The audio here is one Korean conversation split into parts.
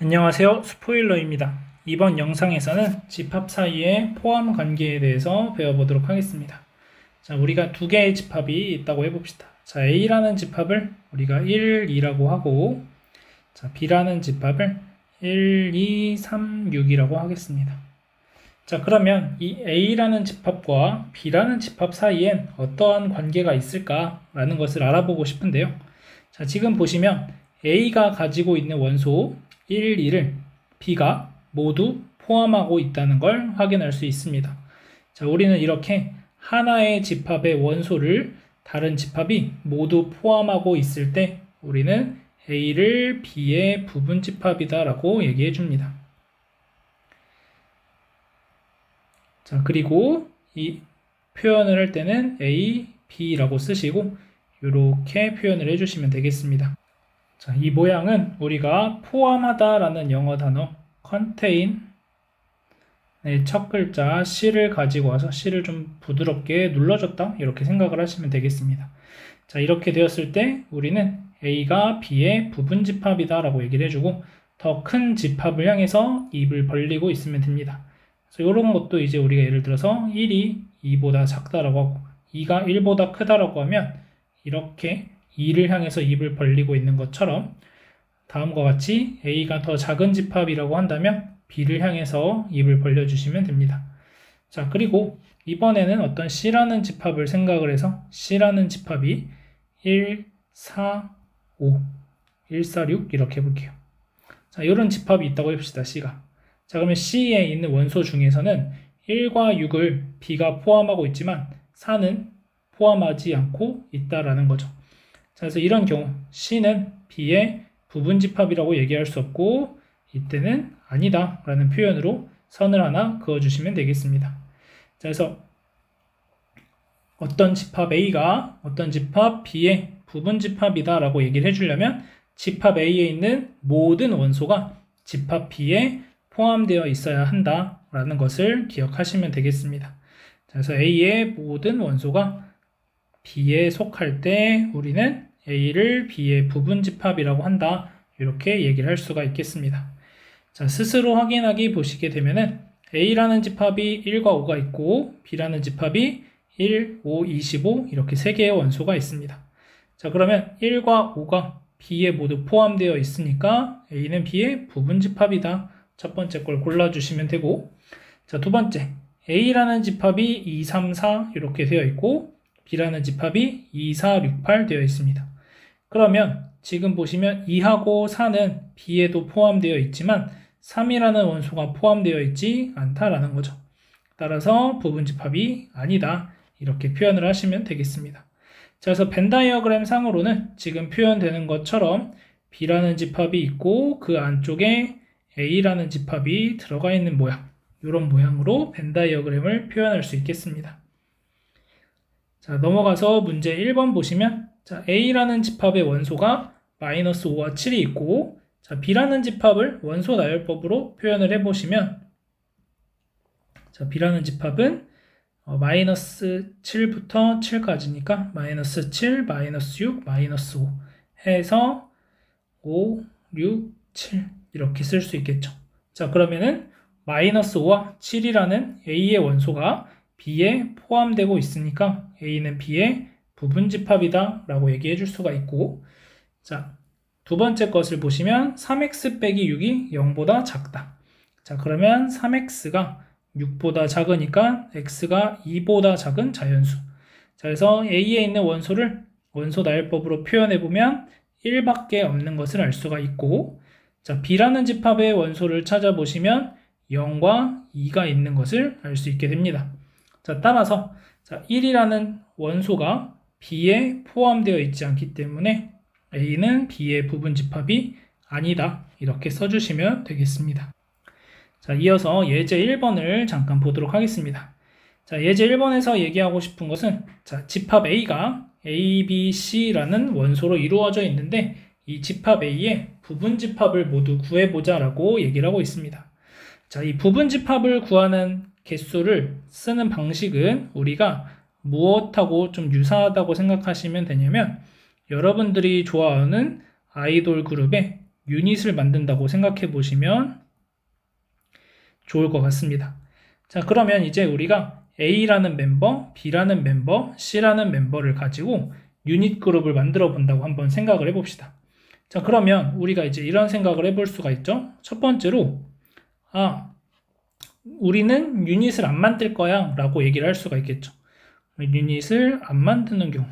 안녕하세요. 스포일러입니다. 이번 영상에서는 집합 사이의 포함 관계에 대해서 배워보도록 하겠습니다. 자, 우리가 두 개의 집합이 있다고 해봅시다. 자, A라는 집합을 우리가 1, 2라고 하고, 자, B라는 집합을 1, 2, 3, 6이라고 하겠습니다. 자, 그러면 이 A라는 집합과 B라는 집합 사이엔 어떠한 관계가 있을까라는 것을 알아보고 싶은데요. 자, 지금 보시면 A가 가지고 있는 원소 1, 2를 B가 모두 포함하고 있다는 걸 확인할 수 있습니다. 자, 우리는 이렇게 하나의 집합의 원소를 다른 집합이 모두 포함하고 있을 때 우리는 A를 B의 부분집합이다 라고 얘기해 줍니다. 자, 그리고 이 표현을 할 때는 A, B라고 쓰시고 이렇게 표현을 해주시면 되겠습니다. 자, 이 모양은 우리가 포함하다 라는 영어 단어 contain의 첫 글자 C를 가지고 와서 C를 좀 부드럽게 눌러줬다 이렇게 생각을 하시면 되겠습니다. 자, 이렇게 되었을 때 우리는 A가 B의 부분집합이다 라고 얘기를 해주고 더 큰 집합을 향해서 입을 벌리고 있으면 됩니다. 그래서 이런 것도 이제 우리가 예를 들어서 1이 2보다 작다라고 하고 2가 1보다 크다라고 하면 이렇게 2를 향해서 입을 벌리고 있는 것처럼 다음과 같이 A가 더 작은 집합이라고 한다면 B를 향해서 입을 벌려주시면 됩니다. 자, 그리고 이번에는 어떤 C라는 집합을 생각을 해서 C라는 집합이 1, 4, 5, 1, 4, 6 이렇게 해볼게요. 자, 이런 집합이 있다고 해봅시다. C가. 자, 그러면 C에 있는 원소 중에서는 1과 6을 B가 포함하고 있지만 4는 포함하지 않고 있다라는 거죠. 자, 그래서 이런 경우 C는 B의 부분집합이라고 얘기할 수 없고 이때는 아니다 라는 표현으로 선을 하나 그어주시면 되겠습니다. 자, 그래서 어떤 집합 A가 어떤 집합 B의 부분집합이다 라고 얘기를 해주려면 집합 A에 있는 모든 원소가 집합 B에 포함되어 있어야 한다 라는 것을 기억하시면 되겠습니다. 자, 그래서 A의 모든 원소가 B에 속할 때 우리는 A를 B의 부분집합이라고 한다 이렇게 얘기를 할 수가 있겠습니다. 자, 스스로 확인하기 보시게 되면은 A라는 집합이 1과 5가 있고 B라는 집합이 1, 5, 25 이렇게 3개의 원소가 있습니다. 자, 그러면 1과 5가 B에 모두 포함되어 있으니까 A는 B의 부분집합이다. 첫 번째 걸 골라주시면 되고, 자, 두 번째 A라는 집합이 2, 3, 4 이렇게 되어 있고 B라는 집합이 2, 4, 6, 8 되어 있습니다. 그러면 지금 보시면 2하고 4는 B에도 포함되어 있지만 3이라는 원소가 포함되어 있지 않다라는 거죠. 따라서 부분집합이 아니다 이렇게 표현을 하시면 되겠습니다. 자, 그래서 벤 다이어그램 상으로는 지금 표현되는 것처럼 B라는 집합이 있고 그 안쪽에 A라는 집합이 들어가 있는 모양, 이런 모양으로 벤 다이어그램을 표현할 수 있겠습니다. 자, 넘어가서 문제 1번 보시면 자, A라는 집합의 원소가 마이너스 5와 7이 있고 자, B라는 집합을 원소 나열법으로 표현을 해보시면 자, B라는 집합은 마이너스 7부터 7까지니까 마이너스 7, 마이너스 6, 마이너스 5 해서 5, 6, 7 이렇게 쓸 수 있겠죠. 자, 그러면은 마이너스 5와 7이라는 A의 원소가 B에 포함되고 있으니까 A는 B의 부분집합이다 라고 얘기해 줄 수가 있고, 자, 두 번째 것을 보시면 3x 빼기 6이 0보다 작다. 자, 그러면 3x가 6보다 작으니까 x가 2보다 작은 자연수. 자, 그래서 A에 있는 원소를 원소 나열법으로 표현해 보면 1밖에 없는 것을 알 수가 있고, 자, B라는 집합의 원소를 찾아보시면 0과 2가 있는 것을 알 수 있게 됩니다. 자, 따라서 자, 1이라는 원소가 B에 포함되어 있지 않기 때문에 A는 B의 부분집합이 아니다 이렇게 써주시면 되겠습니다. 자, 이어서 예제 1번을 잠깐 보도록 하겠습니다. 자, 예제 1번에서 얘기하고 싶은 것은 자, 집합 A가 A, B, C라는 원소로 이루어져 있는데 이 집합 A의 부분집합을 모두 구해보자 라고 얘기를 하고 있습니다. 자, 이 부분집합을 구하는 개수를 쓰는 방식은 우리가 무엇하고 좀 유사하다고 생각하시면 되냐면 여러분들이 좋아하는 아이돌 그룹의 유닛을 만든다고 생각해 보시면 좋을 것 같습니다. 자, 그러면 이제 우리가 A라는 멤버, B라는 멤버, C라는 멤버를 가지고 유닛 그룹을 만들어 본다고 한번 생각을 해봅시다. 자, 그러면 우리가 이제 이런 생각을 해볼 수가 있죠. 첫 번째로, 우리는 유닛을 안 만들 거야 라고 얘기를 할 수가 있겠죠. 유닛을 안 만드는 경우.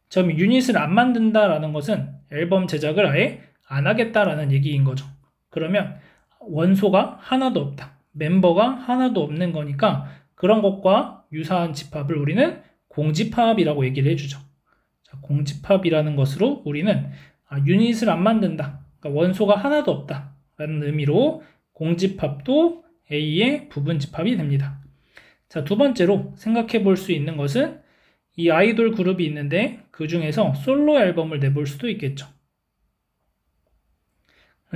자, 유닛을 안 만든다라는 것은 앨범 제작을 아예 안 하겠다라는 얘기인 거죠. 그러면 원소가 하나도 없다. 멤버가 하나도 없는 거니까 그런 것과 유사한 집합을 우리는 공집합이라고 얘기를 해주죠. 자, 공집합이라는 것으로 우리는 유닛을 안 만든다. 그러니까 원소가 하나도 없다. 라는 의미로 공집합도 A의 부분집합이 됩니다. 자, 두 번째로 생각해 볼 수 있는 것은 이 아이돌 그룹이 있는데 그 중에서 솔로 앨범을 내볼 수도 있겠죠.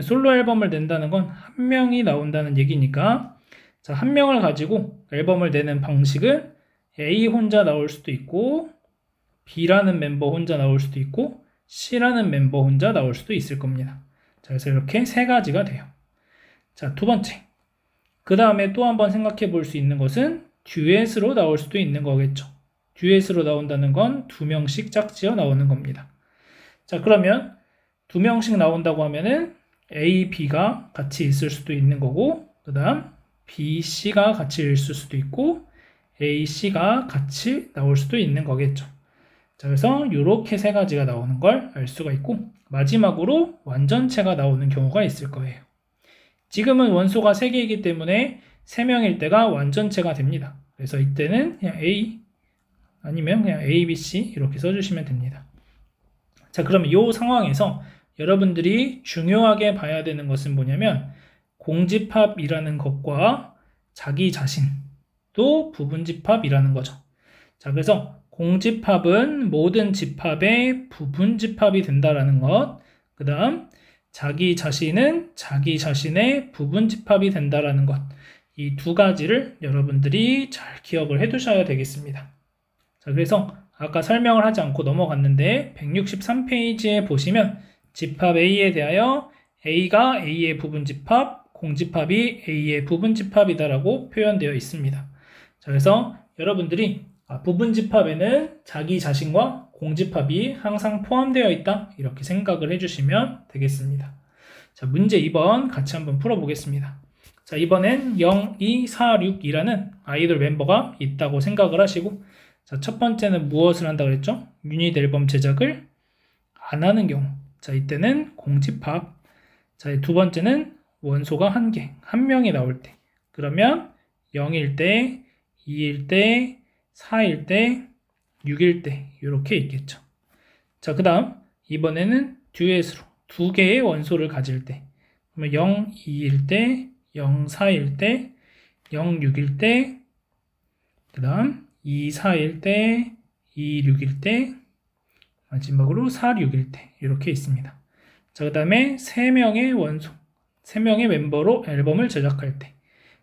솔로 앨범을 낸다는 건 한 명이 나온다는 얘기니까 자, 한 명을 가지고 앨범을 내는 방식은 A 혼자 나올 수도 있고 B라는 멤버 혼자 나올 수도 있고 C라는 멤버 혼자 나올 수도 있을 겁니다. 자, 그래서 이렇게 세 가지가 돼요. 자, 두 번째. 그 다음에 또 한번 생각해 볼 수 있는 것은 듀엣으로 나올 수도 있는 거겠죠. 듀엣으로 나온다는 건 두 명씩 짝지어 나오는 겁니다. 자, 그러면 두 명씩 나온다고 하면은 A, B가 같이 있을 수도 있는 거고, 그 다음 B, C가 같이 있을 수도 있고, A, C가 같이 나올 수도 있는 거겠죠. 자, 그래서 이렇게 세 가지가 나오는 걸 알 수가 있고, 마지막으로 완전체가 나오는 경우가 있을 거예요. 지금은 원소가 3개이기 때문에 3명일 때가 완전체가 됩니다. 그래서 이때는 그냥 A 아니면 그냥 A, B, C 이렇게 써주시면 됩니다. 자, 그러면 이 상황에서 여러분들이 중요하게 봐야 되는 것은 뭐냐면 공집합이라는 것과 자기 자신도 부분집합이라는 거죠. 자, 그래서 공집합은 모든 집합의 부분집합이 된다라는 것, 그 다음 자기 자신은 자기 자신의 부분집합이 된다라는 것, 이 두 가지를 여러분들이 잘 기억을 해 두셔야 되겠습니다. 자, 그래서 아까 설명을 하지 않고 넘어갔는데 163페이지에 보시면 집합 A에 대하여 A가 A의 부분집합, 공집합이 A의 부분집합이다라고 표현되어 있습니다. 자, 그래서 여러분들이 부분집합에는 자기 자신과 공집합이 항상 포함되어 있다 이렇게 생각을 해주시면 되겠습니다. 자, 문제 2번 같이 한번 풀어보겠습니다. 자, 이번엔 0, 2, 4, 6이라는 아이돌 멤버가 있다고 생각을 하시고, 자, 첫 번째는 무엇을 한다고 그랬죠? 유닛 앨범 제작을 안 하는 경우. 자, 이때는 공집합. 자, 두 번째는 원소가 한 개, 한 명이 나올 때. 그러면 0일 때, 2일 때, 4일 때, 6일 때 이렇게 있겠죠. 자, 그 다음 이번에는 듀엣으로 두 개의 원소를 가질 때. 그러면 0, 2일 때, 0, 4일 때, 0, 6일 때, 그 다음 2, 4일 때, 2, 6일 때, 마지막으로 4, 6일 때 이렇게 있습니다. 자, 그 다음에 3명의 원소, 3명의 멤버로 앨범을 제작할 때.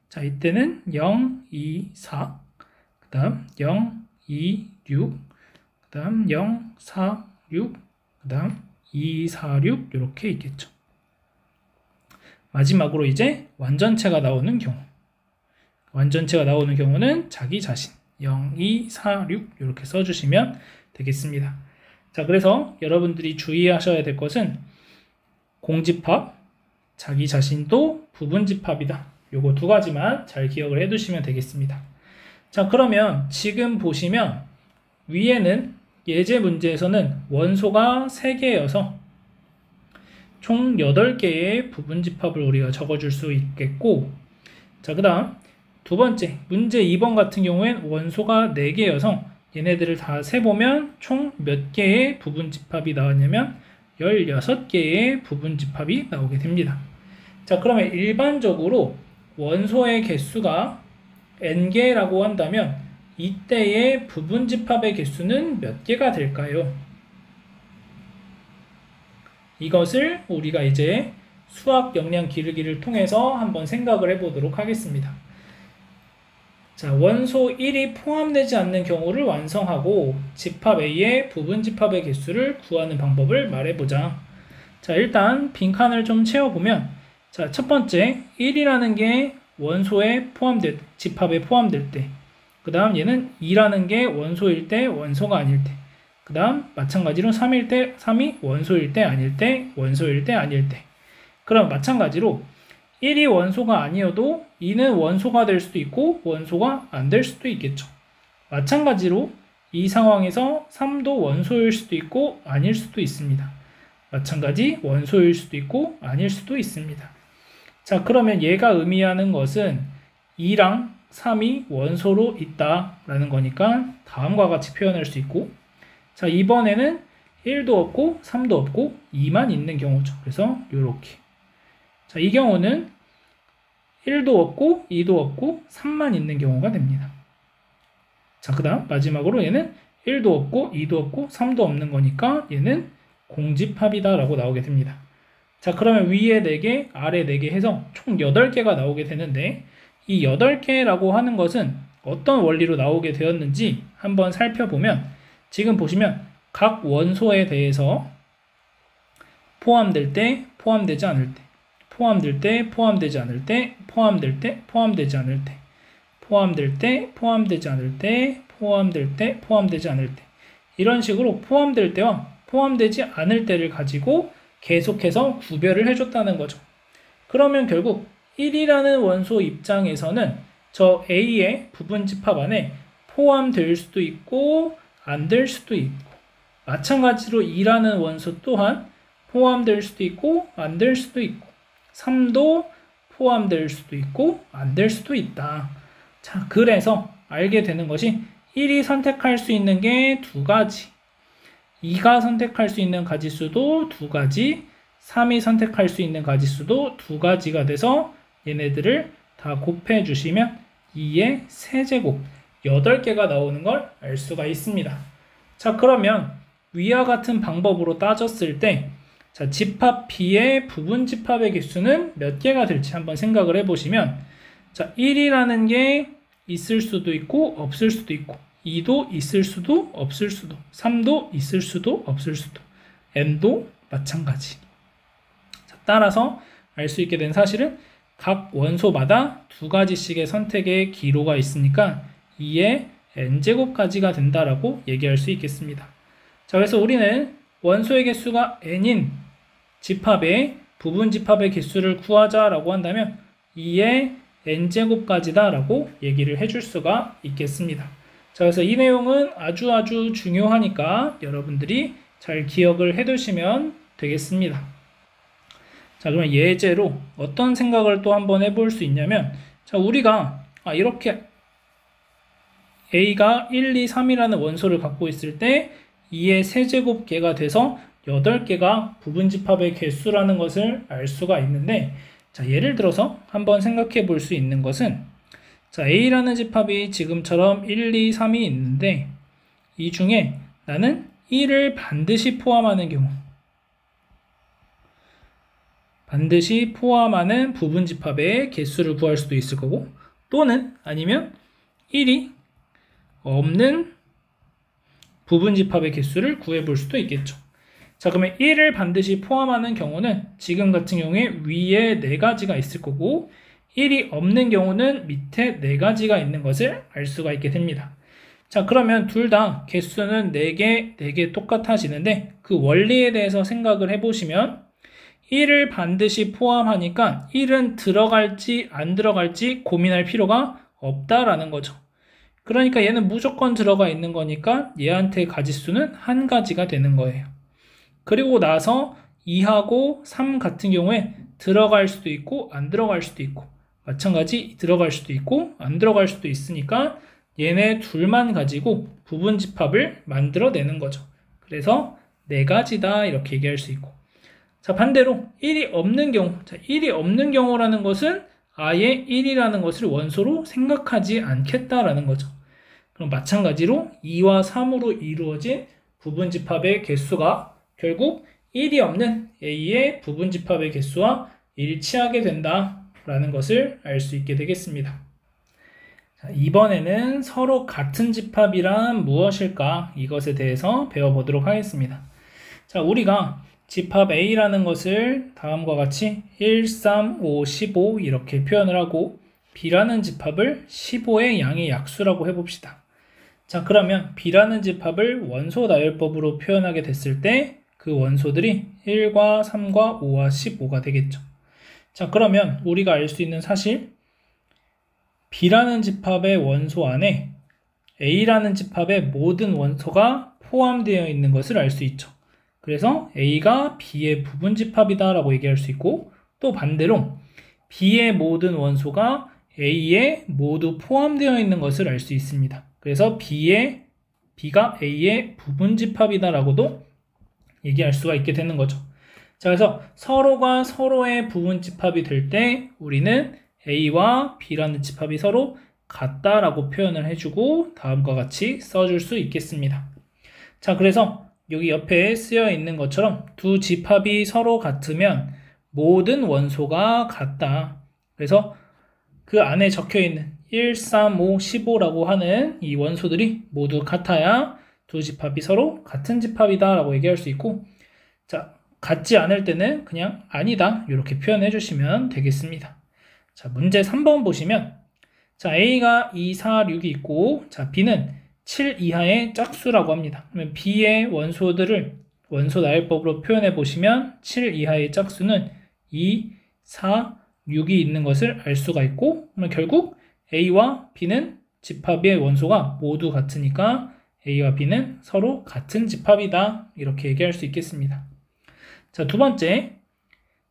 자, 이때는 0, 2, 4, 그 다음 0, 2, 6, 그 다음 0, 4, 6, 그 다음 2, 4, 6 이렇게 있겠죠. 마지막으로 이제 완전체가 나오는 경우. 완전체가 나오는 경우는 자기 자신 0, 2, 4, 6 이렇게 써주시면 되겠습니다. 자, 그래서 여러분들이 주의하셔야 될 것은 공집합, 자기 자신도 부분집합이다. 요거 두 가지만 잘 기억을 해두시면 되겠습니다. 자, 그러면 지금 보시면 위에는 예제 문제에서는 원소가 3개여서 총 8개의 부분집합을 우리가 적어줄 수 있겠고, 자, 그 다음 두 번째 문제 2번 같은 경우엔 원소가 4개여서 얘네들을 다 세보면 총 몇 개의 부분집합이 나왔냐면 16개의 부분집합이 나오게 됩니다. 자, 그러면 일반적으로 원소의 개수가 n개라고 한다면 이때의 부분집합의 개수는 몇 개가 될까요? 이것을 우리가 이제 수학 역량 기르기를 통해서 한번 생각을 해보도록 하겠습니다. 자, 원소 1이 포함되지 않는 경우를 완성하고 집합 A의 부분집합의 개수를 구하는 방법을 말해보자. 자, 일단 빈칸을 좀 채워보면, 자, 첫 번째, 1이라는 게 원소에 집합에 포함될 때, 그 다음 얘는 2라는 게 원소일 때, 원소가 아닐 때, 그 다음 마찬가지로 3일 때, 3이 원소일 때, 아닐 때, 원소일 때, 아닐 때. 그럼 마찬가지로 1이 원소가 아니어도 2는 원소가 될 수도 있고 원소가 안 될 수도 있겠죠. 마찬가지로 이 상황에서 3도 원소일 수도 있고 아닐 수도 있습니다. 마찬가지 원소일 수도 있고 아닐 수도 있습니다. 자, 그러면 얘가 의미하는 것은 2랑 3이 원소로 있다라는 거니까 다음과 같이 표현할 수 있고, 자, 이번에는 1도 없고 3도 없고 2만 있는 경우죠. 그래서 이렇게. 자, 이 경우는 1도 없고 2도 없고 3만 있는 경우가 됩니다. 자, 그 다음 마지막으로 얘는 1도 없고 2도 없고 3도 없는 거니까 얘는 공집합이다 라고 나오게 됩니다. 자, 그러면 위에 4개, 아래 4개 해서 총 8개가 나오게 되는데, 이 8개라고 하는 것은 어떤 원리로 나오게 되었는지 한번 살펴보면, 지금 보시면 각 원소에 대해서 포함될 때, 포함되지 않을 때, 포함될 때, 포함되지 않을 때, 포함될 때, 포함되지 않을 때, 포함될 때, 포함되지 않을 때, 포함될 때, 포함되지 않을 때, 이런 식으로 포함될 때와 포함되지 않을 때를 가지고 계속해서 구별을 해줬다는 거죠. 그러면 결국 1이라는 원소 입장에서는 저 A의 부분집합 안에 포함될 수도 있고 안 될 수도 있고, 마찬가지로 2라는 원소 또한 포함될 수도 있고 안 될 수도 있고, 3도 포함될 수도 있고 안 될 수도 있다. 자, 그래서 알게 되는 것이 1이 선택할 수 있는 게 2가지, 2가 선택할 수 있는 가지수도 2가지, 3이 선택할 수 있는 가지수도 2가지가 돼서 얘네들을 다 곱해 주시면 2의 세제곱 8개가 나오는 걸 알 수가 있습니다. 자, 그러면 위와 같은 방법으로 따졌을 때, 자, 집합 B의 부분 집합의 개수는 몇 개가 될지 한번 생각을 해보시면, 자, 1이라는 게 있을 수도 있고 없을 수도 있고, 2도 있을 수도 없을 수도, 3도 있을 수도 없을 수도, n도 마찬가지. 자, 따라서 알 수 있게 된 사실은 각 원소마다 2가지씩의 선택의 기로가 있으니까 2의 n제곱까지가 된다라고 얘기할 수 있겠습니다. 자, 그래서 우리는 원소의 개수가 n인 집합의 부분 집합의 개수를 구하자라고 한다면 2의 n제곱까지다 라고 얘기를 해줄 수가 있겠습니다. 자, 그래서 이 내용은 아주 중요하니까 여러분들이 잘 기억을 해두시면 되겠습니다. 자, 그러면 예제로 어떤 생각을 또 한번 해볼 수 있냐면, 자, 우리가 이렇게 A가 1, 2, 3이라는 원소를 갖고 있을 때 2의 세제곱계가 돼서 8개가 부분집합의 개수라는 것을 알 수가 있는데, 자, 예를 들어서 한번 생각해 볼 수 있는 것은, 자, A라는 집합이 지금처럼 1, 2, 3이 있는데 이 중에 나는 1을 반드시 포함하는 경우, 반드시 포함하는 부분집합의 개수를 구할 수도 있을 거고, 또는 아니면 1이 없는 부분집합의 개수를 구해볼 수도 있겠죠. 자, 그러면 1을 반드시 포함하는 경우는 지금 같은 경우에 위에 4가지가 있을 거고, 1이 없는 경우는 밑에 4가지가 있는 것을 알 수가 있게 됩니다. 자, 그러면 둘 다 개수는 4개 똑같아지는데 그 원리에 대해서 생각을 해보시면 1을 반드시 포함하니까 1은 들어갈지 안 들어갈지 고민할 필요가 없다라는 거죠. 그러니까 얘는 무조건 들어가 있는 거니까 얘한테 가지수는 1가지가 되는 거예요. 그리고 나서 2하고 3 같은 경우에 들어갈 수도 있고 안 들어갈 수도 있고, 마찬가지 들어갈 수도 있고 안 들어갈 수도 있으니까 얘네 둘만 가지고 부분집합을 만들어내는 거죠. 그래서 4가지다 이렇게 얘기할 수 있고, 자, 반대로 1이 없는 경우, 자, 1이 없는 경우라는 것은 아예 1이라는 것을 원소로 생각하지 않겠다라는 거죠. 그럼 마찬가지로 2와 3으로 이루어진 부분집합의 개수가 결국 1이 없는 A의 부분집합의 개수와 일치하게 된다라는 것을 알 수 있게 되겠습니다. 자, 이번에는 서로 같은 집합이란 무엇일까? 이것에 대해서 배워보도록 하겠습니다. 자, 우리가 집합 A라는 것을 다음과 같이 1, 3, 5, 15 이렇게 표현을 하고 B라는 집합을 15의 양의 약수라고 해봅시다. 자, 그러면 B라는 집합을 원소 나열법으로 표현하게 됐을 때 그 원소들이 1과 3과 5와 15가 되겠죠. 자, 그러면 우리가 알 수 있는 사실, B라는 집합의 원소 안에 A라는 집합의 모든 원소가 포함되어 있는 것을 알 수 있죠. 그래서 A가 B의 부분집합이다 라고 얘기할 수 있고, 또 반대로 B의 모든 원소가 A에 모두 포함되어 있는 것을 알 수 있습니다. 그래서 B가 A의 부분집합이다 라고도 얘기할 수가 있게 되는 거죠. 자, 그래서 서로가 서로의 부분집합이 될 때 우리는 A와 B라는 집합이 서로 같다라고 표현을 해주고 다음과 같이 써줄 수 있겠습니다. 자, 그래서 여기 옆에 쓰여 있는 것처럼 두 집합이 서로 같으면 모든 원소가 같다. 그래서 그 안에 적혀 있는 1, 3, 5, 15라고 하는 이 원소들이 모두 같아야 두 집합이 서로 같은 집합이다 라고 얘기할 수 있고, 자, 같지 않을 때는 그냥 아니다 이렇게 표현해 주시면 되겠습니다. 자, 문제 3번 보시면, 자, A가 2, 4, 6이 있고, 자, B는 7 이하의 짝수라고 합니다. 그러면 B의 원소들을 원소 나열법으로 표현해 보시면 7 이하의 짝수는 2, 4, 6이 있는 것을 알 수가 있고, 그러면 결국 A와 B는 집합의 원소가 모두 같으니까 A와 B는 서로 같은 집합이다 이렇게 얘기할 수 있겠습니다. 자, 두 번째,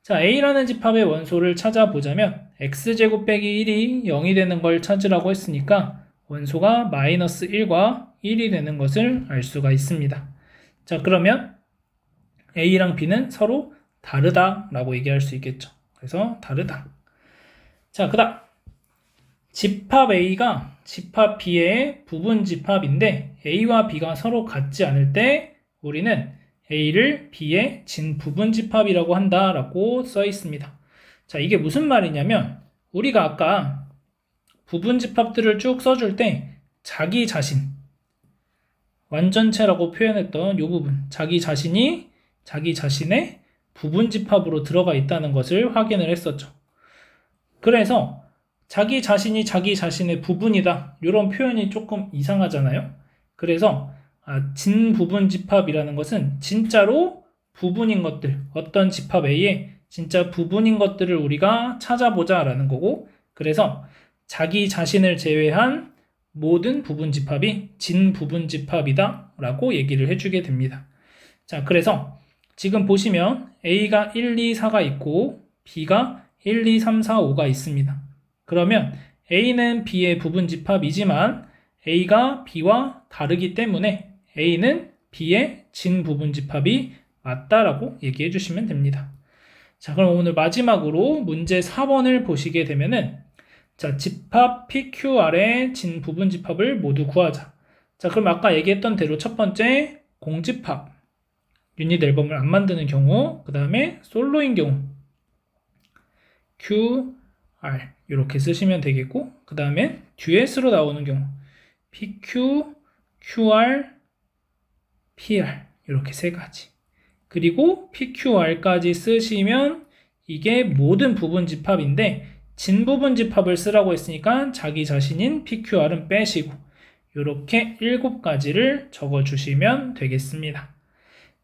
자, A라는 집합의 원소를 찾아보자면 x제곱 빼기 1이 0이 되는 걸 찾으라고 했으니까 원소가 마이너스 1과 1이 되는 것을 알 수가 있습니다. 자, 그러면 A랑 B는 서로 다르다라고 얘기할 수 있겠죠. 그래서 다르다. 자, 그다음 집합 A가 집합 B의 부분 집합인데 A와 B가 서로 같지 않을 때 우리는 A를 B의 진 부분 집합이라고 한다라고 써 있습니다. 자, 이게 무슨 말이냐면 우리가 아까 부분 집합들을 쭉 써줄 때 자기 자신, 완전체라고 표현했던 이 부분, 자기 자신이 자기 자신의 부분 집합으로 들어가 있다는 것을 확인을 했었죠. 그래서 자기 자신이 자기 자신의 부분이다 이런 표현이 조금 이상하잖아요. 그래서 진 부분 집합이라는 것은 진짜로 부분인 것들, 어떤 집합 A에 진짜 부분인 것들을 우리가 찾아보자 라는 거고, 그래서 자기 자신을 제외한 모든 부분 집합이 진 부분 집합이다 라고 얘기를 해주게 됩니다. 자, 그래서 지금 보시면 A가 1, 2, 4가 있고 B가 1, 2, 3, 4, 5가 있습니다. 그러면 A는 B의 부분 집합이지만 A가 B와 다르기 때문에 A는 B의 진 부분 집합이 맞다라고 얘기해 주시면 됩니다. 자, 그럼 오늘 마지막으로 문제 4번을 보시게 되면은, 자, 집합 PQR의 진 부분 집합을 모두 구하자. 자, 그럼 아까 얘기했던 대로 첫 번째 공집합, 유닛 앨범을 안 만드는 경우, 그 다음에 솔로인 경우 QR 이렇게 쓰시면 되겠고, 그 다음에 듀엣으로 나오는 경우 PQ, QR, PR 이렇게 세 가지. 그리고 PQR까지 쓰시면 이게 모든 부분 집합인데 진 부분 집합을 쓰라고 했으니까 자기 자신인 PQR은 빼시고 이렇게 7가지를 적어주시면 되겠습니다.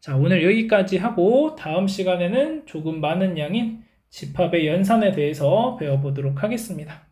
자, 오늘 여기까지 하고 다음 시간에는 조금 많은 양인 집합의 연산에 대해서 배워보도록 하겠습니다.